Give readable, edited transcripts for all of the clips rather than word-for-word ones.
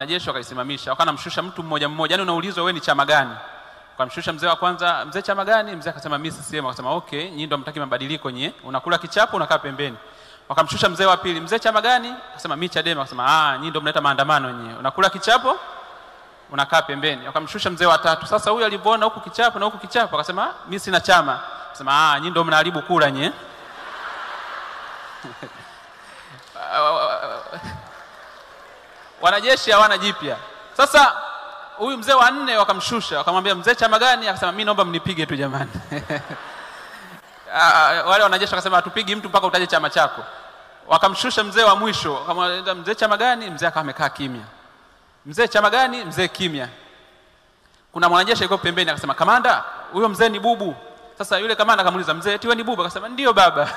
Wanajeshi wakaisimamisha, wakanamshusha mtu mmoja mmoja. Yaani unaulizwa wewe ni chama gani? Wakamshusha mzee wa kwanza, mzee chama gani? Mzee akasema mimi CCM. Akasema okay, nyinyi ndio mtaki mabadiliko nyie. Unakula kichapo unakaa pembeni. Wakamshusha mzee wa pili, mzee chama gani? Akasema mimi Chadema. Akasema nyinyi ndio mnaleta maandamano nyie. Unakula kichapo unakaa pembeni. Wakamshusha mzee wa tatu. Sasa huyu alipoona huku kichapo na huku kichapo akasema mimi sina chama. Akasema nyinyi ndio mnaharibu kura nyie. Wanajeshi hawana jipya. Sasa huyu mzee wa nne wakamshusha, wakamwambia mzee chama gani? Akasema mimi naomba mnipige tu jamani. Wale wanajeshi wakasema hatupigi mtu mpaka utaje chama chako. Wakamshusha mzee wa mwisho, wakamwambia mzee chama gani? Mzee akawa amekaa kimya. Mzee chama gani? Mzee kimya. Kuna mwanajeshi yuko pembeni akasema kamanda, huyo mzee ni bubu. Sasa yule kamanda akamuuliza mzee, eti wewe ni bubu? Akasema ndio baba.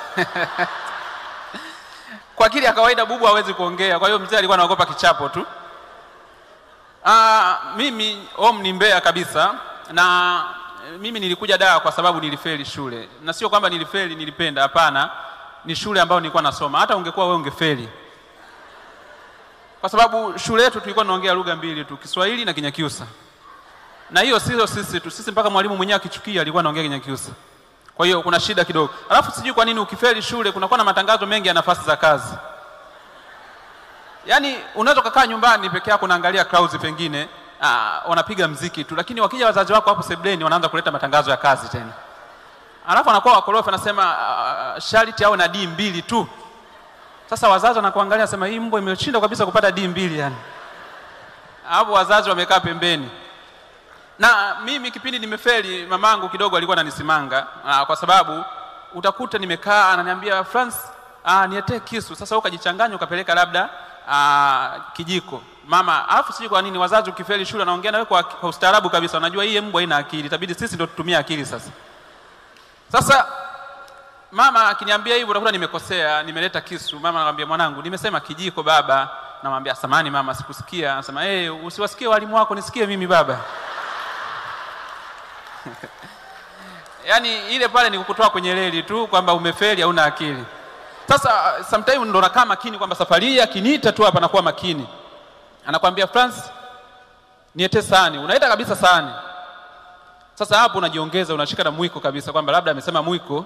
Kwa akili ya kawaida bubu hawezi kuongea, kwa hiyo mzee alikuwa anaogopa kichapo tu. Mimi ni Mbeya kabisa, na mimi nilikuja Dar kwa sababu nilifeli shule. Na sio kwamba nilifeli nilipenda, hapana, ni shule ambayo nilikuwa nasoma. Hata ungekuwa wewe ungefeli. Kwa sababu shule yetu tulikuwa tunaongea lugha mbili tu, Kiswahili na Kinyakyusa. Na hiyo sio sisi tu, sisi mpaka mwalimu mwenyewe akichukia alikuwa anaongea Kinyakyusa. Kwa hiyo kuna shida kidogo. Alafu sijui kwa nini ukifeli shule kunakuwa na matangazo mengi ya nafasi za kazi. Yaani unaweza kukaa nyumbani peke yako unaangalia Clouds pengine, wanapiga mziki tu, lakini wakija wazazi wako hapo sebleni wanaanza kuleta matangazo ya kazi tena. Alafu anakuwa wakorofi anasema sharti au na D2 tu. Sasa wazazi wanakuangalia nasema hii mbwa imeshinda kabisa kupata D2 yani. Hapo wazazi wamekaa pembeni. Na mimi kipindi nimefeli mamangu kidogo alikuwa ananisimanga, kwa sababu utakuta nimekaa ananiambia France nietee kisu. Sasa ukajichanganya ukapeleka labda kijiko. Mama, alafu sijui kwa nini wazazi ukifeli shule anaongea na wewe kwa ustaarabu kabisa. Unajua hii mbwa haina akili, itabidi sisi ndio tutumie akili sasa. Sasa mama akiniambia hivyo utakuta nimekosea, nimeleta kisu. Mama anamwambia mwanangu, nimesema kijiko baba. Namwambia samahani mama, sikusikia. Anasema usiwasikie walimu wako, nisikie mimi baba. Yaani ile pale ni kukutoa kwenye reli tu kwamba umefeli au una akili. Sasa sometimes ndo nakaa makini kwamba safari hii akiniita tu hapa nakuwa makini. Anakuambia France niete sahani, unaita kabisa sahani. Sasa hapo unajiongeza, unashika na mwiko kabisa kwamba labda amesema mwiko